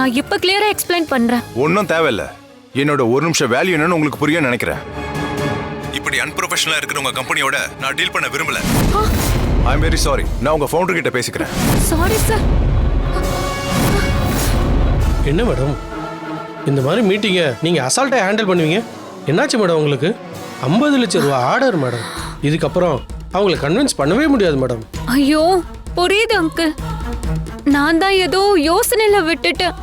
நான் இப்ப கிளியரா எக்ஸ்பிளைன் பண்றேன். ஒன்றும் தேவையில்ல. என்னோட ஒரு நிமிஷம் வேல்யூ என்னன்னு உங்களுக்கு புரியும் நினைக்கிறேன். இப்படி அன்ப்ரொஃபஷனலா இருக்கிற உங்க கம்பெனியோட நான் டீல் பண்ண விரும்பல. I am very sorry. நான் உங்க ஃபவுண்டர் கிட்ட பேசிக்கிறேன். Sorry sir. என்ன மேடம் இந்த மாதிரி மீட்டிங்கை நீங்கள் அசால்ட்டாக ஹேண்டில் பண்ணுவீங்க? என்னாச்சு மேடம் உங்களுக்கு? 50 லட்சம் ரூபா ஆர்டர் மேடம். இதுக்கப்புறம் அவங்களை கன்வின்ஸ் பண்ணவே முடியாது மேடம். ஐயோ புரியுது அங்கிள். நான் தான் ஏதோ யோசனையில விட்டுட்டேன்.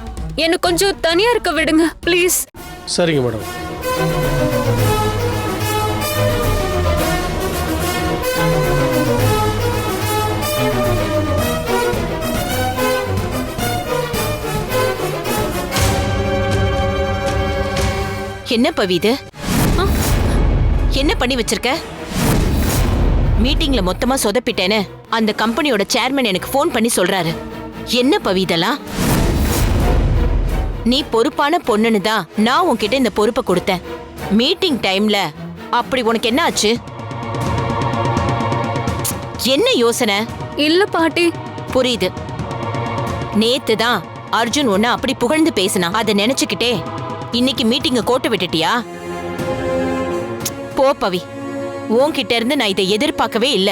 எனக்கு கொஞ்சம் தனியா இருக்க விடுங்க ப்ளீஸ். சரிங்க மேடம். என்ன பவி இது? என்ன பண்ணி வச்சிருக்க? மீட்டிங்ல மொத்தமா சொதப்பிட்டேன்னு அந்த கம்பெனியோட சேர்மன் எனக்கு ஃபோன் பண்ணி சொல்றாரு. என்ன பவி இதெல்லாம்? நீ பொறுப்பான பொண்ணுன்னு தான் நான் உன்கிட்ட இந்த பொறுப்பை கொடுத்தேன். மீட்டிங் டைம்ல அப்படி உனக்கு என்ன ஆச்சு? என்ன யோசனை? இல்ல பாட்டி. புரியுது. நேத்து தான் அர்ஜுன் உன்னை அப்படி புகழ்ந்து பேசினா. அதை நினைச்சுக்கிட்டே இன்னைக்கு மீட்டிங்க கோட்டை விட்டுட்டியா? போ பவி, உன்கிட்ட இருந்து நான் இதை எதிர்பார்க்கவே இல்ல.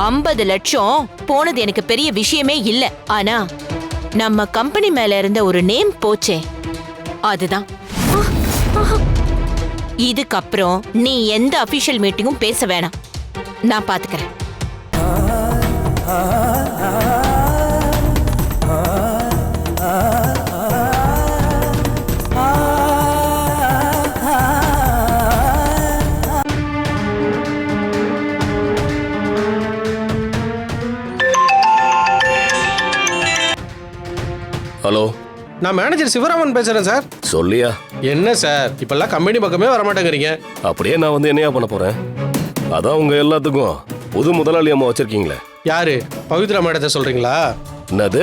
50 லட்சம் போனது எனக்கு பெரிய விஷயமே இல்ல. ஆனா நம்ம கம்பெனி மேல இருந்த ஒரு நேம் போச்சே, அதுதான். இதுக்கப்புறம் நீ எந்த அபிஷியல் மீட்டிங்கும் பேச வேணாம். நான் பாத்துக்கிறேன். ஹலோ, நான் மேனேஜர் சிவராமன் பேசுகிறேன் சார். சொல்லியா? என்ன சார் இப்பெல்லாம் கம்பெனி பக்கமே வர மாட்டேங்கிறீங்க? அப்படியே நான் வந்து என்னையா பண்ண போறேன்? அதான் உங்க எல்லாத்துக்கும் புது முதலாளி அம்மா வச்சிருக்கீங்களே. யாரு? பவித்ரா மேடத்தை சொல்றீங்களா? என்னது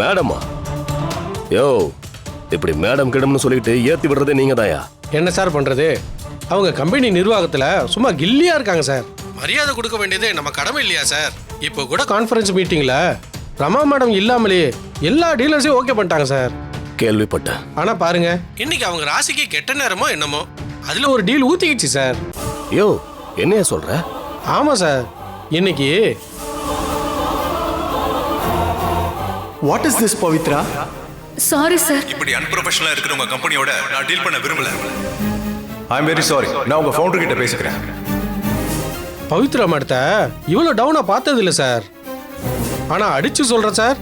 மேடமா? யோ, இப்படி மேடம் கிடம்னு சொல்லிட்டு ஏத்தி விடுறதே நீங்க தாயா? என்ன சார் பண்றது? அவங்க கம்பெனி நிர்வாகத்துல சும்மா கில்லியா இருக்காங்க சார். மரியாதை கொடுக்க வேண்டியது நம்ம கடமை இல்லையா சார்? இப்போ கூட கான்ஃபரன்ஸ் மீட்டிங்ல ரமா மேடம் இல்லாமலே எல்லா டீலர்ஸையும் ஓகே பண்ணிட்டாங்க சார். கேள்விப்பட்டேன். ஆனா பாருங்க, இன்னைக்கு அவங்க ராசிக்கு கெட்ட நேரமோ என்னமோ அதுல ஒரு டீல் ஊத்திக்கிச்சு சார். யோ, என்னையா சொல்ற? ஆமா சார். இன்னைக்கு what is this Pavithra? Sorry sir. இப்படி அன்ப்ரொஃபஷனலா இருக்கிற உங்க கம்பெனியோட நான் டீல் பண்ண விரும்பல. I am very sorry. நான் உங்க ஃபவுண்டர் கிட்ட பேசிக்கிறேன். பவித்ரா மேடத்தை இவ்வளோ டவுனா பார்த்தது இல்லை சார். ஆனா அடிச்சு சொல்றேன் சார்,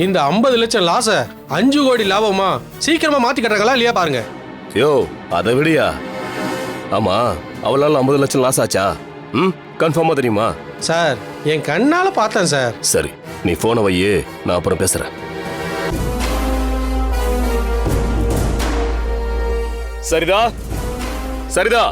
இந்த 50 லட்சம் லாஸ 5 கோடி லாபமா சீக்கிரமா மாத்தி கட்டுறாங்களா இல்லையா பாருங்க. யோ, அதை விடியா. ஆமா, அவளால 50 லட்சம் லாஸ் ஆச்சா? கன்ஃபார்மா தெரியுமா? சார் என் கண்ணால பார்த்தேன் சார். சரி, நீ போனை வையே, நான் அப்புறம் பேசுறேன். சரிதா, சரிதா.